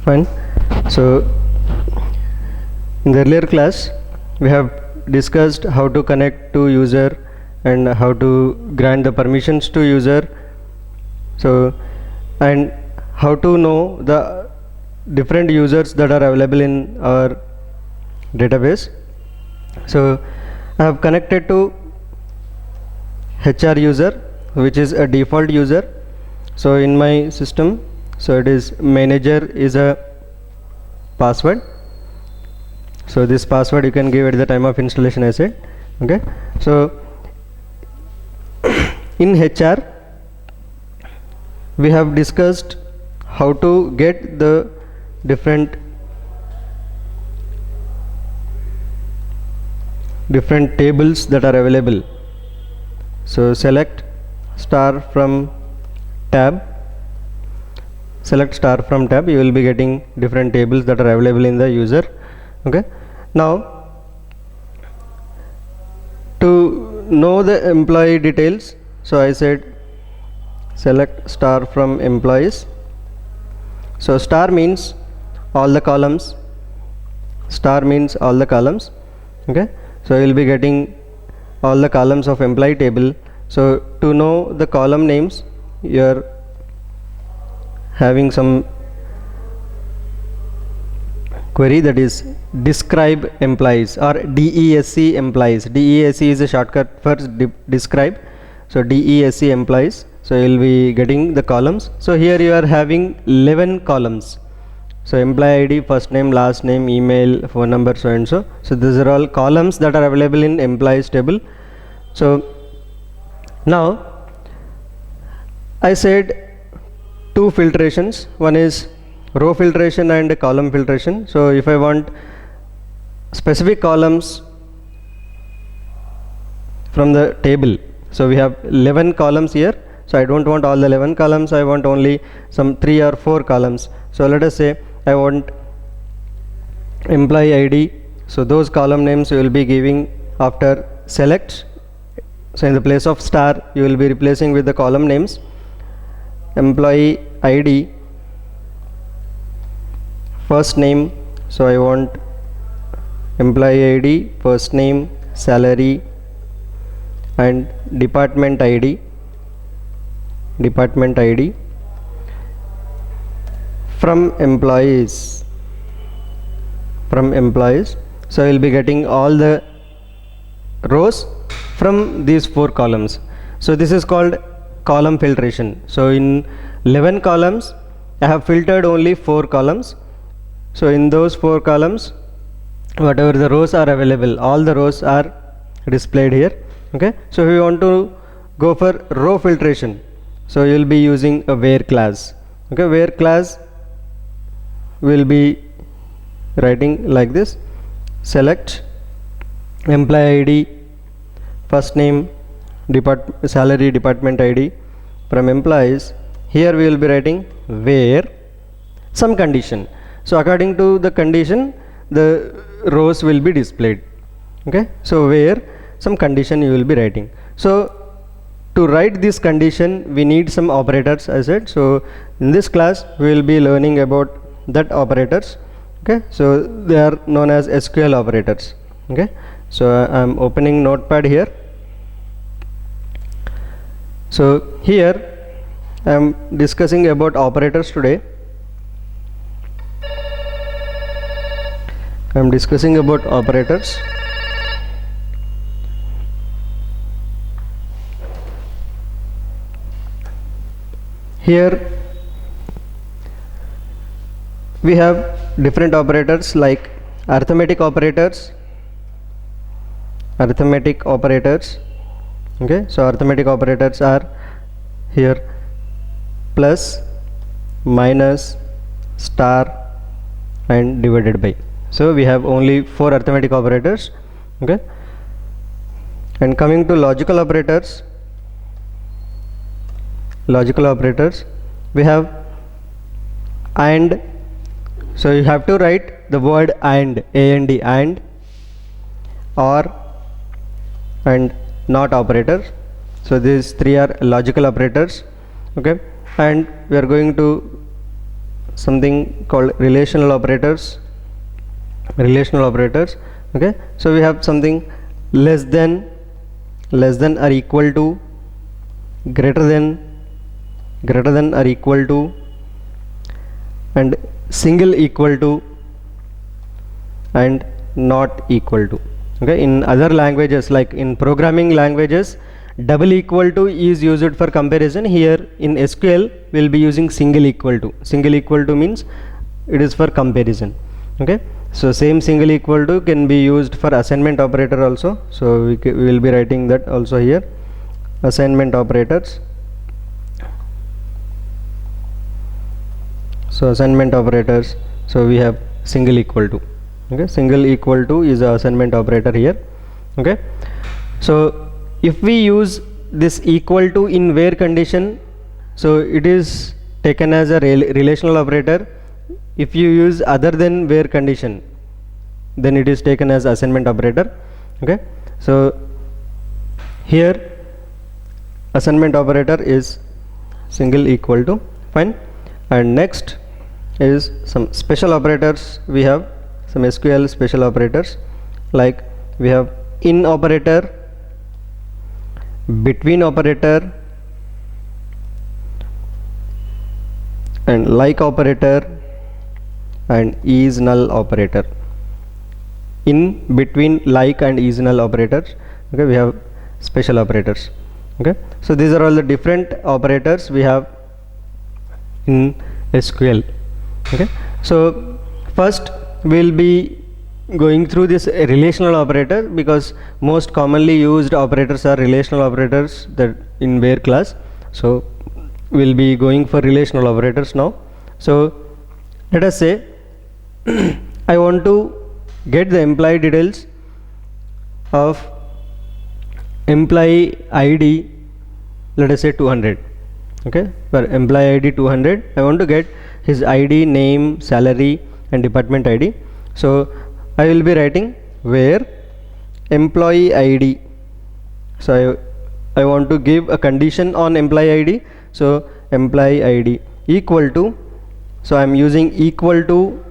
Fine. So in the earlier class we have discussed how to connect to user and how to grant the permissions to user, so and how to know the different users that are available in our database. So I have connected to HR user, which is a default user. So in my system, so it is manager is a password. So this password you can give at the time of installation, I said. Okay, so in HR we have discussed how to get the different tables that are available. So select star from tab, you will be getting different tables that are available in the user. Okay, now to know the employee details, so I said select star from employees. So star means all the columns, okay, so you will be getting all the columns of employee table. So to know the column names, you are having some query, that is describe employees or DESC employees. DESC is a shortcut for describe, so DESC employees. So you will be getting the columns. So here you are having 11 columns. So employee ID, first name, last name, email, phone number, so and so. So these are all columns that are available in employees table. So now I said two filtrations, one is row filtration and column filtration. So if I want specific columns from the table, so we have 11 columns here, so I don't want all the 11 columns, I want only some 3 or 4 columns. So let us say I want employee ID, so those column names you will be giving after select. So in the place of star you will be replacing with the column names. Employee ID, first name, so I want employee ID, first name, salary, and department ID from employees. So I will be getting all the rows from these 4 columns. So this is called column filtration. So in 11 columns I have filtered only 4 columns. So in those 4 columns, whatever the rows are available, all the rows are displayed here. Okay, so if you want to go for row filtration, so you will be using a where class. Okay, where class will be writing like this: select employee ID, first name, salary, department ID from employees. Here we will be writing where some condition. So according to the condition, the rows will be displayed. Okay, so where some condition you will be writing. So to write this condition we need some operators, I said. So in this class we will be learning about that operators. Okay, so they are known as SQL operators. Okay, so I am opening notepad here. So here I am discussing about operators today. I am discussing about operators. Here we have different operators like arithmetic operators. Okay, so arithmetic operators are here plus, minus, star, and divided by. So we have only 4 arithmetic operators. Okay, and coming to logical operators, we have AND. So you have to write the word AND, A-N-D, AND, OR, and NOT operator. So these 3 are logical operators. Okay, and we are going to something called relational operators. Okay, so we have something less than or equal to, greater than or equal to, and single equal to, and not equal to. Okay, in other languages, like in programming languages, double equal to is used for comparison. Here in SQL we will be using single equal to. Single equal to means it is for comparison. Okay, so same single equal to can be used for assignment operator also. So we will be writing that also here, assignment operators. So assignment operators, so we have single equal to. Okay, single equal to is a assignment operator here. Okay, so if we use this equal to in where condition, so it is taken as a relational operator. If you use other than where condition, then it is taken as assignment operator. Okay, so here assignment operator is single equal to. Fine. And next is some special operators. We have some SQL special operators, like we have in operator, between operator, and like operator, and is null operator. In, between, like, and is null operators. Okay, we have special operators. Okay, so these are all the different operators we have in SQL. Okay, so first we will be going through this relational operator, because most commonly used operators are relational operators that in where class. So we will be going for relational operators now. So let us say I want to get the employee details of employee ID, let us say 200. Okay, for employee ID 200, I want to get his ID, name, salary, and department ID. So I will be writing where employee ID. So I want to give a condition on employee ID. So employee ID equal to, so I am using equal to,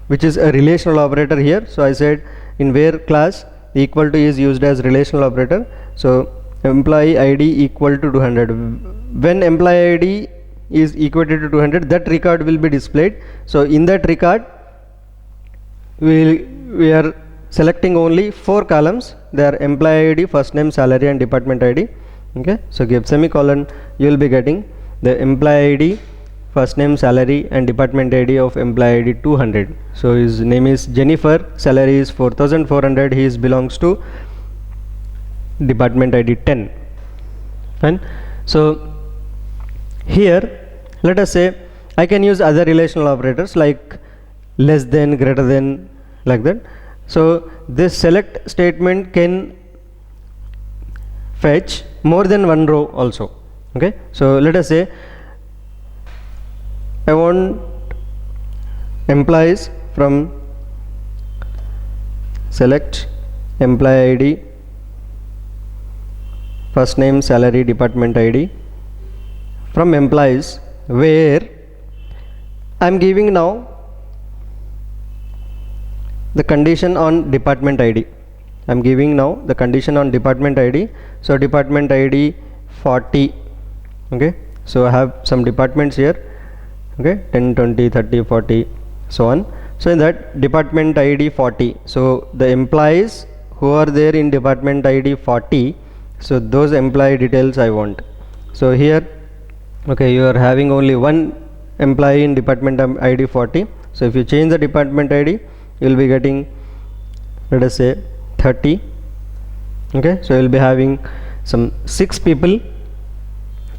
which is a relational operator here. So I said in where class equal to is used as relational operator. So employee ID equal to 200. When employee ID is equated to 200, that record will be displayed. So in that record we are selecting only 4 columns. They are employee ID, first name, salary, and department ID. Okay, so give semicolon, you will be getting the employee ID, first name, salary, and department ID of employee ID 200. So his name is Jennifer, salary is 4400, he belongs to department ID 10. Fine. So here let us say I can use other relational operators like less than, greater than, like that. So this select statement can fetch more than one row also. Okay, so let us say I want employees from select employee ID, first name, salary, department ID from employees, where I am giving now the condition on department ID. I am giving now the condition on department ID. So department ID 40. Okay, so I have some departments here. Okay, 10, 20, 30, 40, so on. So in that department ID 40, so the employees who are there in department ID 40, so those employee details I want. So here, okay, you are having only one employee in department ID 40. So if you change the department ID, you will be getting, let us say 30. Okay, so you will be having some 6 people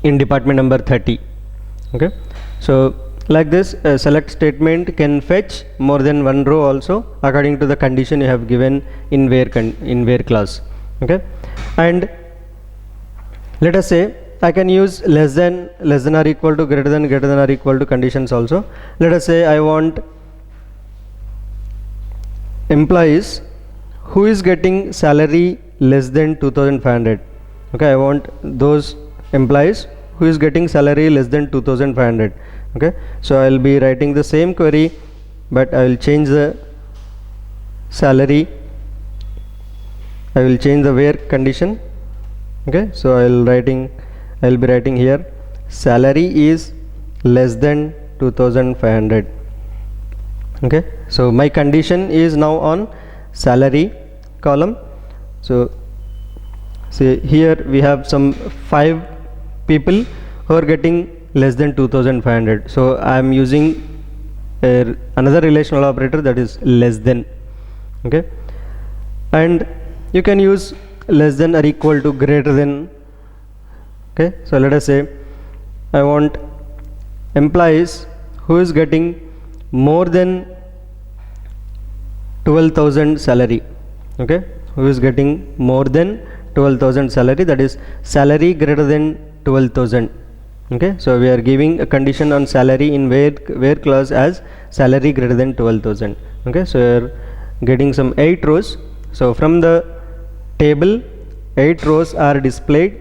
in department number 30. Okay, so like this select statement can fetch more than one row also according to the condition you have given in where class. Okay, and let us say I can use less than or equal to, greater than or equal to conditions also. Let us say I want employees who is getting salary less than 2500. Okay, I want those employees who is getting salary less than 2500. Okay, so I will be writing the same query, but I will change the salary. I will change the where condition. Okay, so I will be writing here salary is less than 2500. Okay, so my condition is now on salary column. So see here we have some 5 people who are getting less than 2500. So I am using another relational operator, that is less than. Okay, and you can use less than or equal to, greater than. Okay, so let us say I want employees who is getting more than 12,000 salary. Okay, who is getting more than 12,000 salary, that is salary greater than 12,000. Okay, so we are giving a condition on salary in where clause as salary greater than 12,000. Okay, so we are getting some 8 rows. So from the table 8 rows are displayed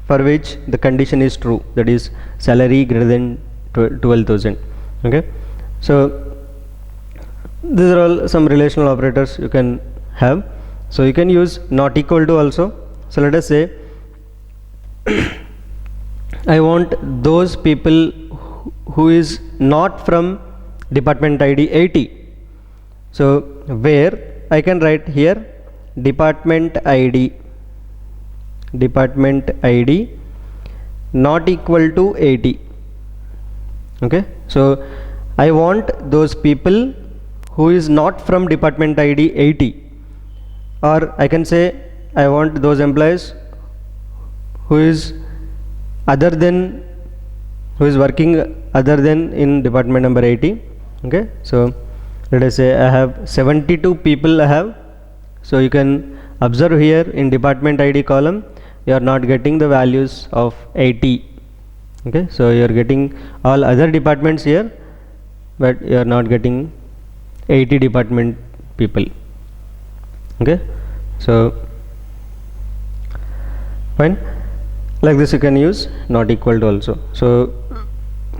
for which the condition is true, that is salary greater than 12,000. Okay, so these are all some relational operators you can have. So you can use not equal to also. So let us say I want those people who is not from department ID 80. So where I can write here department ID not equal to 80. Okay, so I want those people who is not from department ID 80, or I can say I want those employees who is working other than in department number 80. Okay, so let us say I have 72 people I have. So you can observe here in department ID column you are not getting the values of 80. Okay, so you are getting all other departments here, but you are not getting 80 department people. Okay, so fine, like this you can use not equal to also. So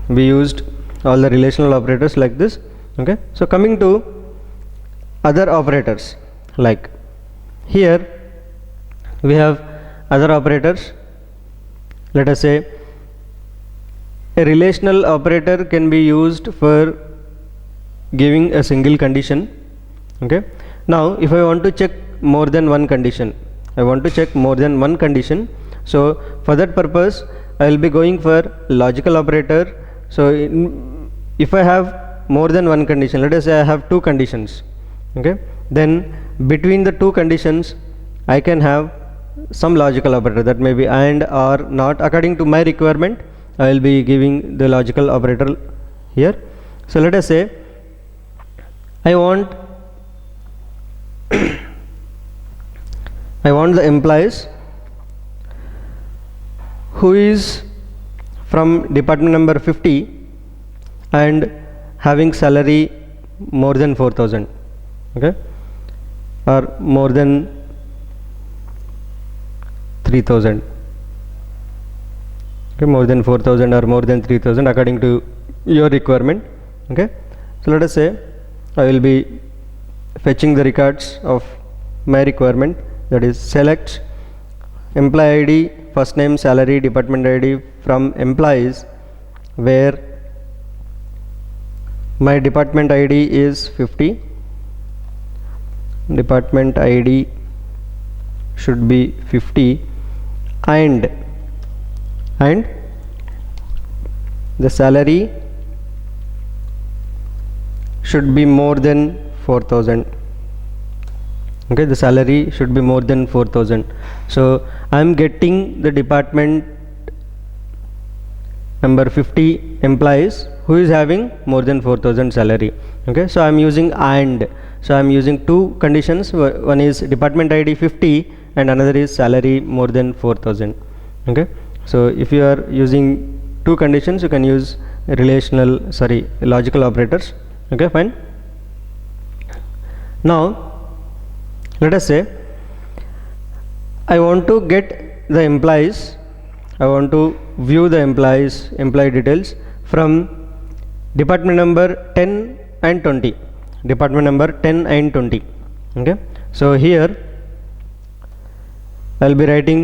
we used all the relational operators like this. Okay, so coming to other operators, like here we have other operators. Let us say a relational operator can be used for giving a single condition. Okay, now if I want to check more than one condition, so for that purpose I will be going for logical operator. So if I have more than one condition, let us say I have 2 conditions. Okay, then between the 2 conditions I can have some logical operator, that may be and, or, not. According to my requirement I will be giving the logical operator here. So let us say I want the employees who is from department number 50 and having salary more than 4,000. Okay, or more than 3,000. Okay, more than 4,000 or more than 3,000 according to your requirement. Okay, so let us say I will be fetching the records of my requirement, that is select employee ID, first name, salary, department ID from employees where my department ID is 50, department ID should be 50, and the salary should be more than 4,000. Okay, the salary should be more than 4,000. So I am getting the department number 50 employees who is having more than 4,000 salary. Okay, so I am using and. So I am using 2 conditions. One is department ID 50 and another is salary more than 4,000. Okay, so if you are using 2 conditions you can use logical operators. Okay, fine. Now let us say I want to get the employees, I want to view the employee details from department number 10 and 20. Department number 10 and 20. Okay, so here I will be writing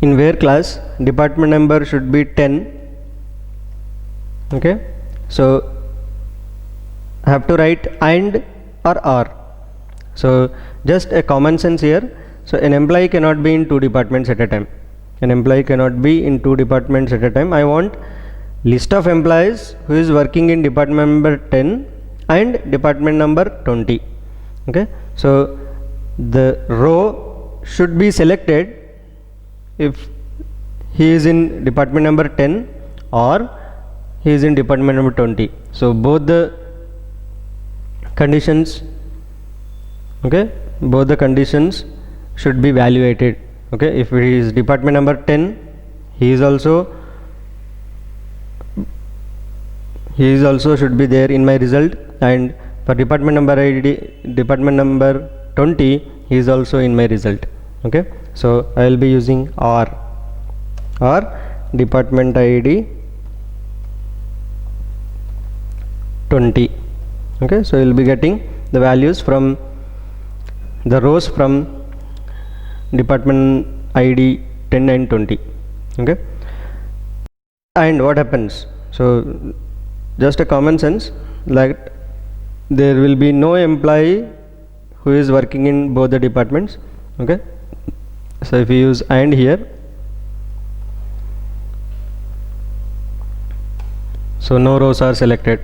in where class department number should be 10. Okay, so I have to write and or. So just a common sense here. So an employee cannot be in two departments at a time. An employee cannot be in two departments at a time. I want list of employees who is working in department number 10 and department number 20. Okay, so the row should be selected if he is in department number 10 or he is in department number 20. So both the conditions, okay, both the conditions should be evaluated. Okay, if it is department number 10, he is also should be there in my result, and for department number 20, he is also in my result. Okay, so I will be using or department ID 20. Okay, so you will be getting the values from the rows from department ID 10 and 20. Okay, and what happens? So just a common sense, like there will be no employee who is working in both the departments. Okay, so if you use and here, so no rows are selected.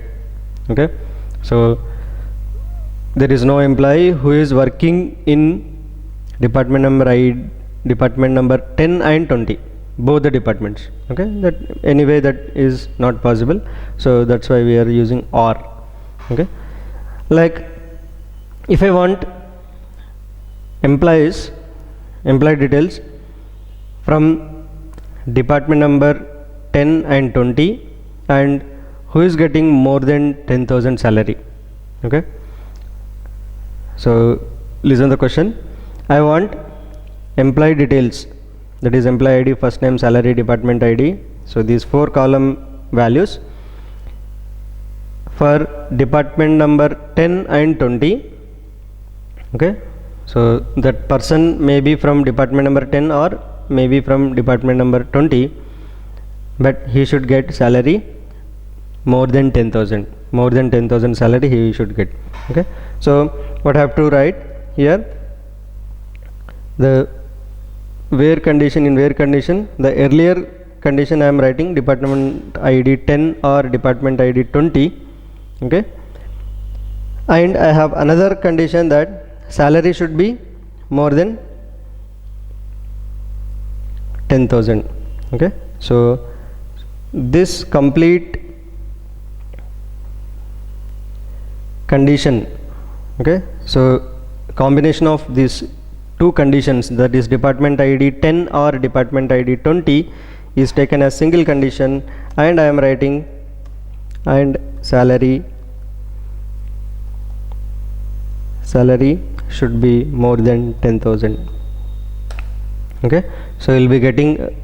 Okay, so there is no employee who is working in department number 10 and 20, both the departments. Okay, that anyway that is not possible, so that's why we are using or. Okay, like if I want employee details from department number 10 and 20 and who is getting more than 10,000 salary. Okay, so listen the question. I want employee details, that is employee ID, first name, salary, department ID. So these 4 column values for department number 10 and 20. Okay, so that person may be from department number 10 or maybe from department number 20, but he should get salary more than 10,000. More than 10,000 salary he should get. Okay, so what I have to write here, the where condition, in where condition, the earlier condition I am writing department ID 10 or department ID 20. Okay, and I have another condition that salary should be more than 10,000. Okay, so this complete condition, okay, so combination of these two conditions, that is department ID 10 or department ID 20, is taken as single condition, and I am writing and salary should be more than 10,000. Okay, so you will be getting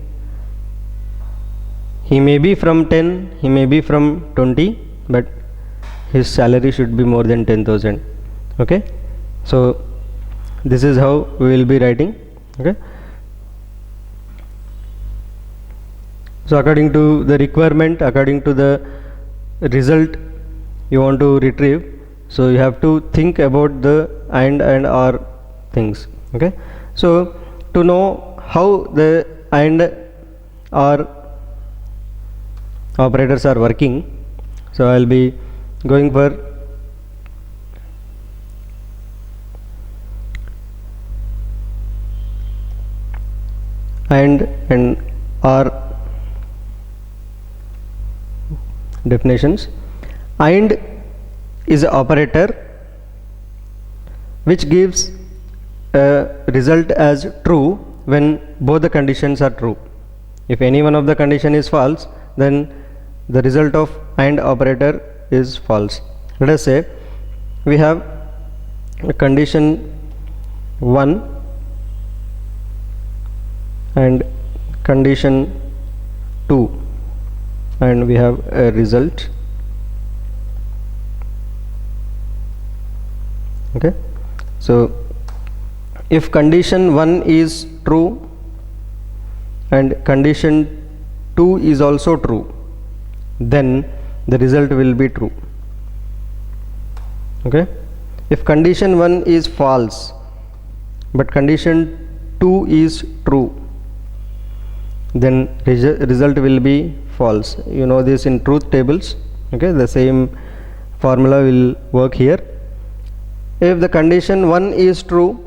he may be from 10, he may be from 20, but his salary should be more than 10,000. Okay, so this is how we will be writing. Okay, so according to the requirement, according to the result you want to retrieve, so you have to think about the and or things. Okay, so to know how the and or operators are working, so I will be going for and or definitions. And is an operator which gives a result as true when both the conditions are true. If any one of the condition is false, then the result of AND operator is false. Let us say we have a condition 1 and condition 2 and we have a result. Okay, so if condition 1 is true and condition 2 is also true, then the result will be true. Okay, if condition 1 is false but condition 2 is true, then result will be false. You know this in truth tables. Okay, the same formula will work here. If the condition 1 is true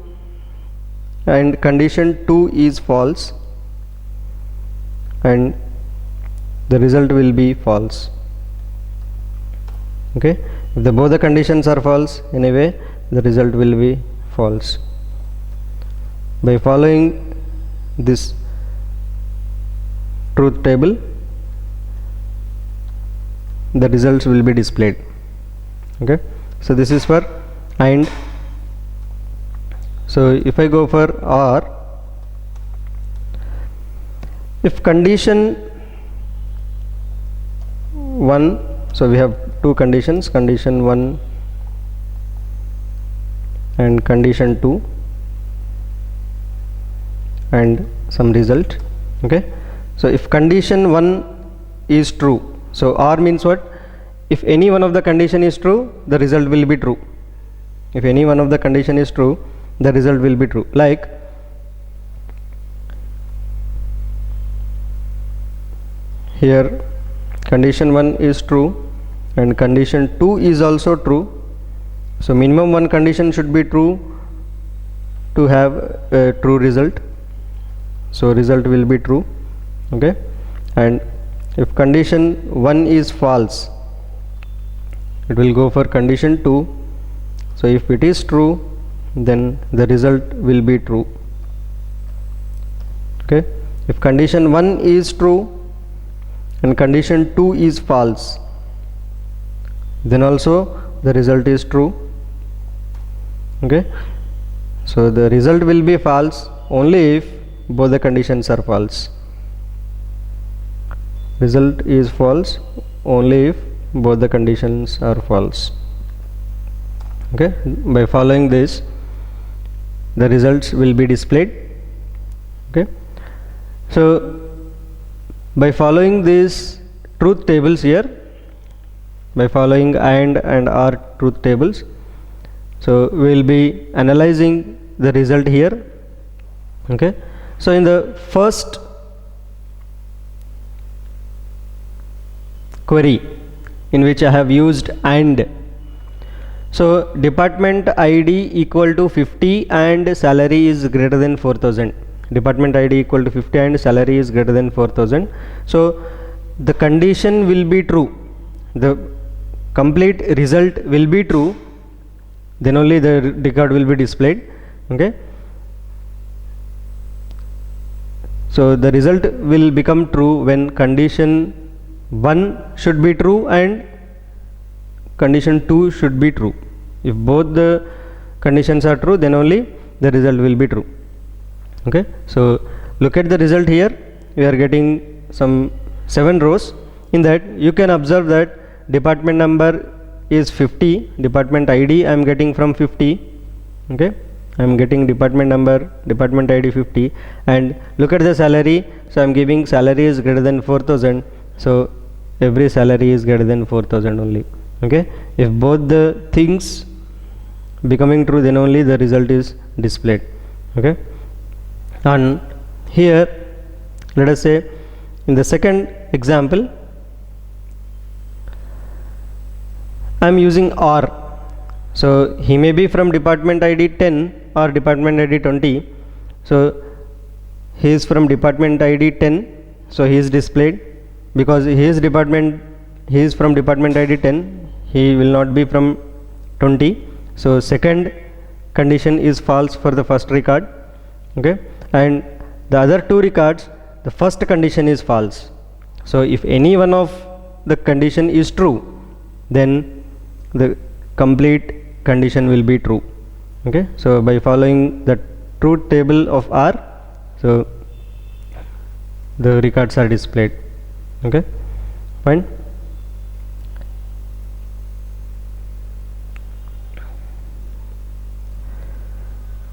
and condition 2 is false, and the result will be false. Okay, if both the conditions are false, anyway the result will be false. By following this truth table, the results will be displayed. Okay, so this is for AND. So if I go for OR, if condition 1, so we have two conditions, condition 1 and condition 2 and some result. Okay, so if condition 1 is true, so OR means what? If any one of the condition is true, the result will be true. If any one of the condition is true, the result will be true. Like here condition 1 is true and condition 2 is also true, so minimum one condition should be true to have a true result, so result will be true. Okay, and if condition 1 is false, it will go for condition 2, so if it is true, then the result will be true. Okay, if condition 1 is true and condition 2 is false, then also the result is true. Okay, so the result will be false only if both the conditions are false. Result is false only if both the conditions are false. Okay, by following this, the results will be displayed. Okay, so by following these truth tables here, by following AND and OR truth tables, so we will be analyzing the result here. Okay, so in the first query in which I have used AND, so department ID equal to 50 and salary is greater than 4,000. Department ID equal to 50 and salary is greater than 4,000. So the condition will be true, the complete result will be true, then only the record will be displayed. Okay, so the result will become true when condition 1 should be true and condition 2 should be true. If both the conditions are true, then only the result will be true. Okay, so look at the result here. We are getting some 7 rows. In that you can observe that department number is 50, department ID I am getting from 50. Okay, I am getting department number, department ID 50, and look at the salary. So I am giving salary is greater than 4,000, so every salary is greater than 4,000 only. Okay, if both the things becoming true, then only the result is displayed. Okay, and here let us say in the second example I am using OR. So he may be from department ID 10 or department ID 20. So he is from department ID 10, so he is displayed because he is from department ID 10. He will not be from 20. So second condition is false for the first record. Okay, and the other two records, the first condition is false. So if any one of the condition is true, then the complete condition will be true. Okay, so by following the truth table of R, so the records are displayed. Okay, fine.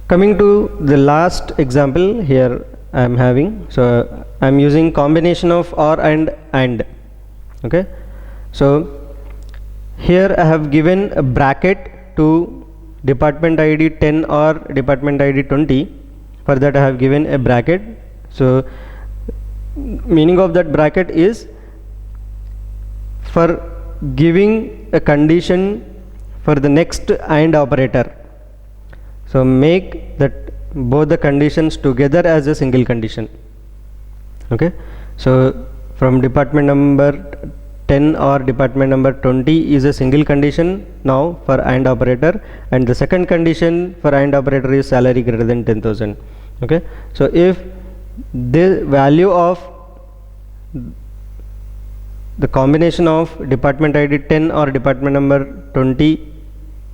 Coming to the last example here I am having, so I am using combination of OR and AND. Okay, so here I have given a bracket to department ID 10 or department ID 20. For that I have given a bracket. So meaning of that bracket is for giving a condition for the next AND operator. So make that both the conditions together as a single condition. Okay, so from department number 10 or department number 20 is a single condition now for AND operator, and the second condition for AND operator is salary greater than 10,000. Okay, so if the value of the combination of department ID 10 or department number 20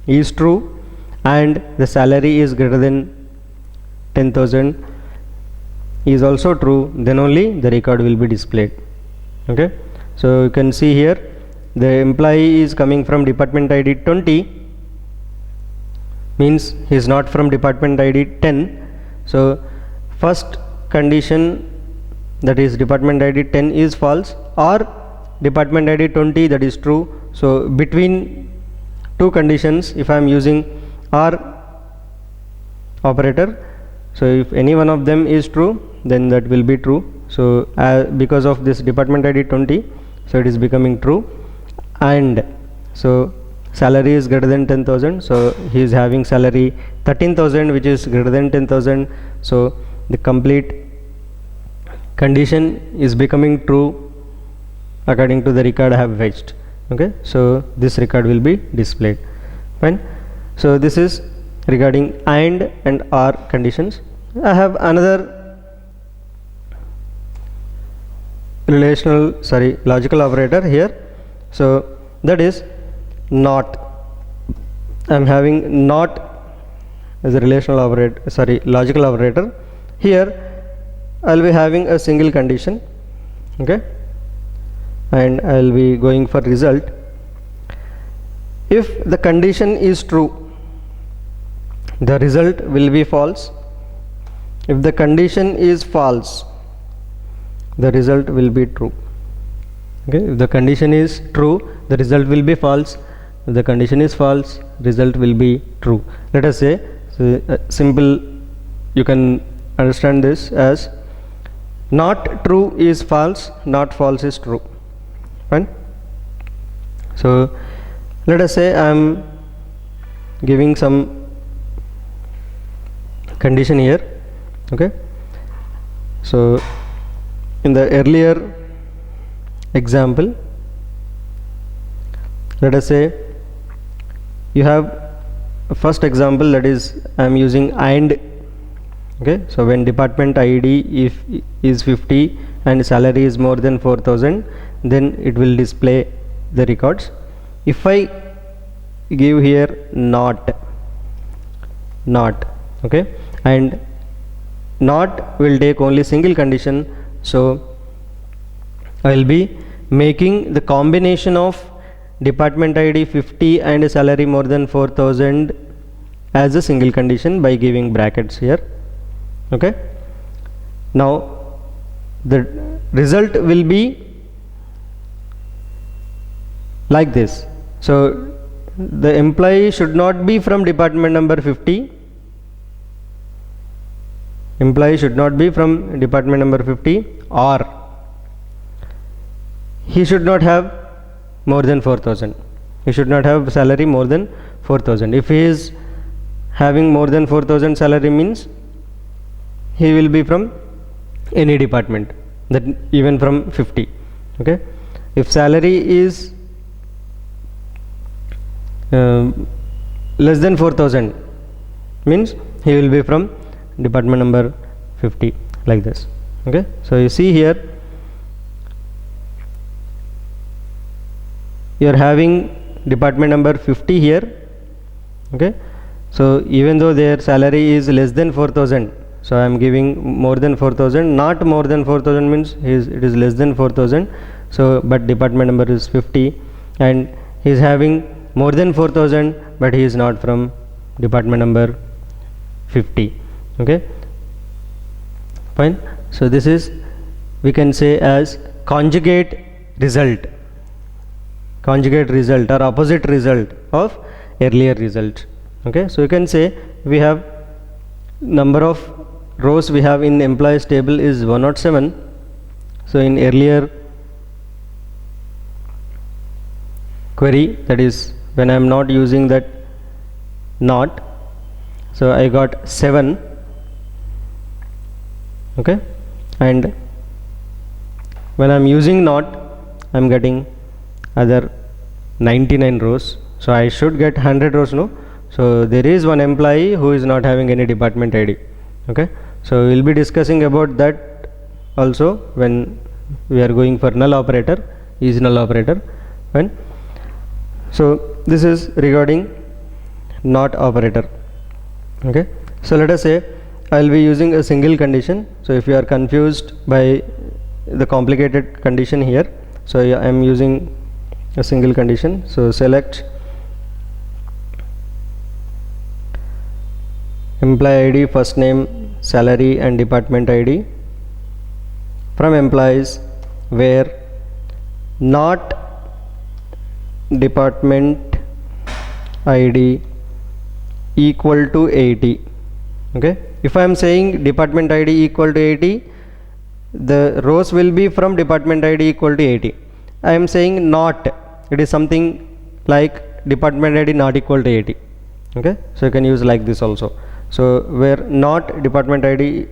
is true and the salary is greater than 10,000 is also true, then only the record will be displayed. Okay, so you can see here the employee is coming from department ID 20, means he is not from department ID 10. So first condition, that is department ID 10 is false, or department ID 20, that is true. So between two conditions, if I am using OR operator, so if any one of them is true, then that will be true. So because of this department ID 20, so it is becoming true. And so salary is greater than 10,000, so he is having salary 13,000 which is greater than 10,000. So the complete condition is becoming true according to the record I have fetched. Okay, so this record will be displayed. Fine. So this is regarding AND and OR conditions. I have another logical operator here. So that is NOT. I am having NOT as a relational operator, logical operator. Here I will be having a single condition. Okay, and I will be going for result. If the condition is true, the result will be false. If the condition is false, the result will be true. Okay, if the condition is true, the result will be false. If the condition is false, result will be true. Let us say, simple, you can understand this as not true is false, not false is true. Fine. So let us say I am giving some condition here. Okay, so in the earlier example, let us say you have a first example, that is I am using AND. Okay, so when department ID is 50 and salary is more than 4,000, then it will display the records. If I give here not, okay, and not will take only single condition, so I will be making the combination of department ID 50 and salary more than 4,000 as a single condition by giving brackets here. Okay, now the result will be like this. So the employee should not be from department number 50. Employee should not be from department number 50, or he should not have more than 4,000. He should not have salary more than 4,000. If he is having more than 4,000 salary, means he will be from any department, that even from 50. Okay, if salary is less than 4,000, means he will be from department number 50, like this. Okay, so you see here you are having department number 50 here. Okay, so even though their salary is less than 4,000, So I am giving more than 4000. Not more than 4000 means it is less than 4000. So but department number is 50, and he is having more than 4000, but he is not from department number 50. Okay, fine. So this is, we can say, as conjugate result or opposite result of earlier result. Okay, so you can say we have number of rows we have in employees table is 107. So in earlier query, that is when I am not using that not, so I got 7. Okay, and when I am using not, I am getting other 99 rows. So I should get 100 rows, no? So there is one employee who is not having any department ID. Okay, so we will be discussing about that also when we are going for null operator, is null operator. Fine. So this is regarding not operator. Okay, so let us say I will be using a single condition. So if you are confused by the complicated condition here, so I am using a single condition. So select employee ID, first name, salary and department ID from employees where not department ID equal to 80. Okay, if I am saying department ID equal to 80, the rows will be from department ID equal to 80. I am saying not, it is something like department ID not equal to 80. Okay, so you can use like this also. So where not department ID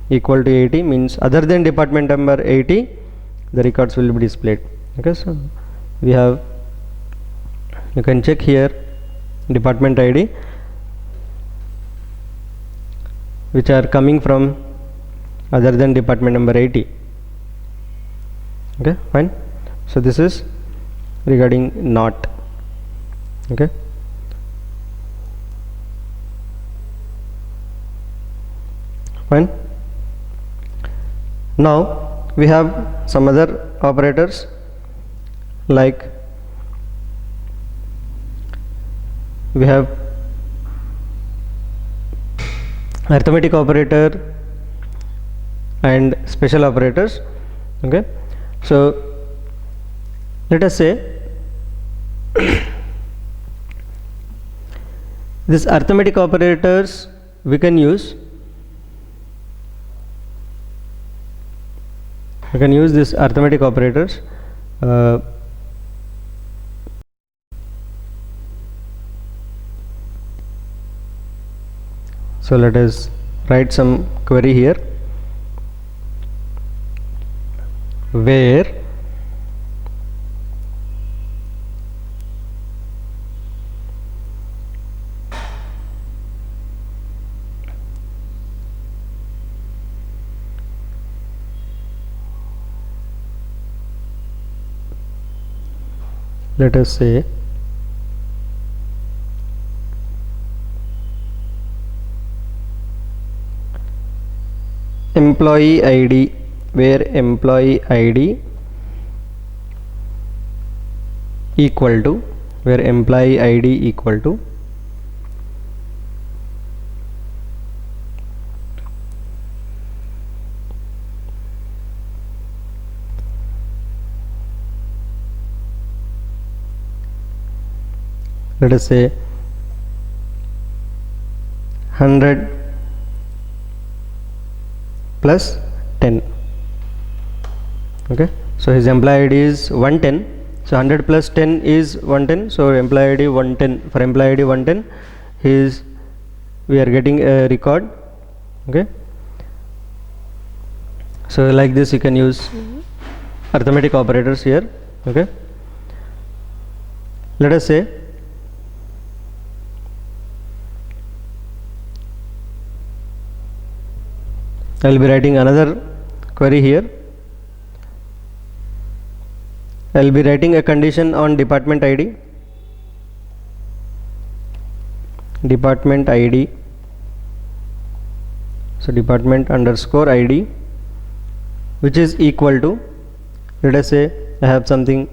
equal to 80 means other than department number 80, the records will be displayed. Okay, so we have, you can check here department ID which are coming from other than department number 80. Okay, fine. So this is regarding not. Okay, fine. Now we have some other operators like we have arithmetic operator and special operators. Okay, so let us say this arithmetic operators we can use this arithmetic operators so let us write some query here where let us say employee ID, where employee ID equal to, where employee ID equal to let us say 100 plus 10. Okay, so his employee ID is 110. So 100 plus 10 is 110. So employee ID 110. For employee ID 110, we are getting a record. Okay, so like this you can use arithmetic operators here. Okay, let us say I will be writing another query here. I will be writing a condition on department ID. Department ID So department underscore ID, which is equal to, let us say I have something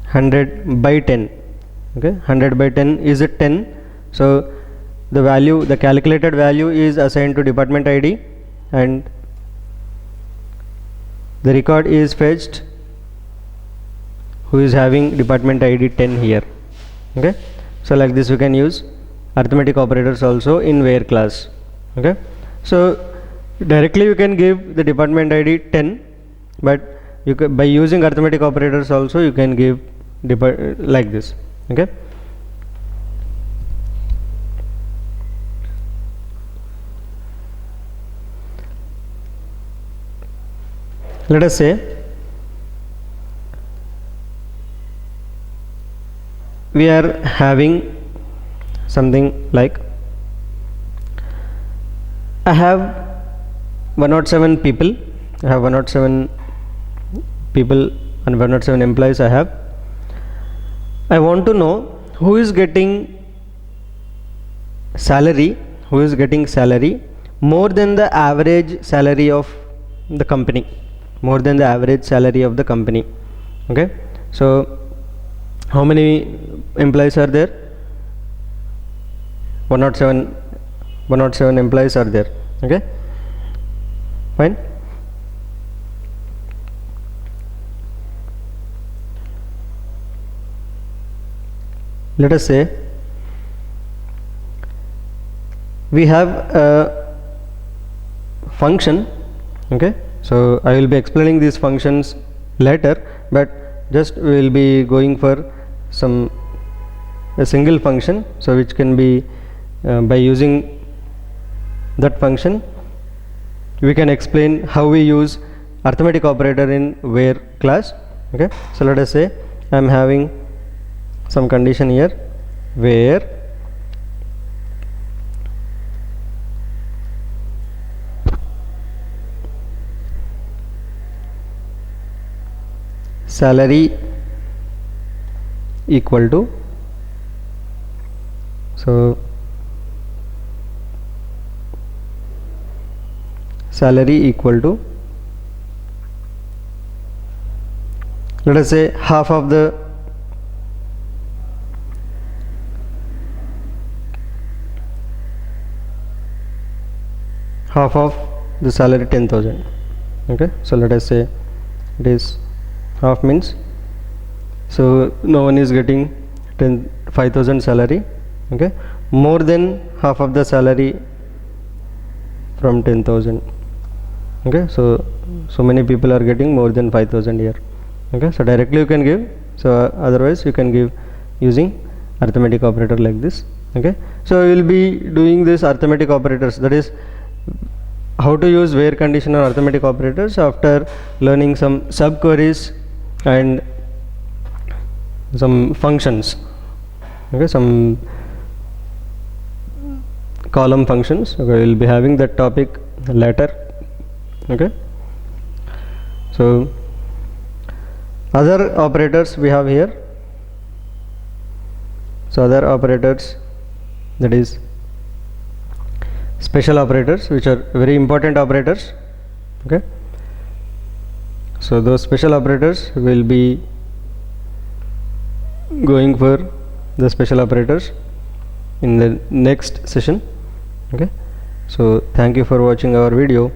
100 by 10. Okay, 100 by 10 is 10. So the value, the calculated value is assigned to department ID, and the record is fetched who is having department ID 10 here. Okay, so like this we can use arithmetic operators also in where class. Okay, so directly you can give the department ID 10, but you can, by using arithmetic operators also you can give like this. Okay, let us say we are having something like, I have 107 people, I have 107 people and 107 employees I have. I want to know who is getting salary, more than the average salary of the company, Okay, so how many employees are there? 107 employees are there. Okay, fine. Let us say we have a function. Okay, so I will be explaining these functions later, but just we will be going for a single function, so which can be by using that function we can explain how we use arithmetic operator in where class. Okay, so let us say I am having some condition here where salary equal to, so salary equal to, let us say half of the salary 10,000. Okay, so let us say it is half, means so no one is getting 5,000 salary. Okay, more than half of the salary from 10,000. Okay, so many people are getting more than 5,000 here. Okay, so directly you can give, so otherwise you can give using arithmetic operator like this. Okay, so we will be doing this arithmetic operators, that is how to use where condition or arithmetic operators after learning some subqueries and some functions. Okay, some column functions. Okay, we will be having that topic later. Okay, so other operators we have here. So other operators, that is special operators, which are very important operators. Okay, so those special operators will be going for the special operators in the next session. Okay, so thank you for watching our video.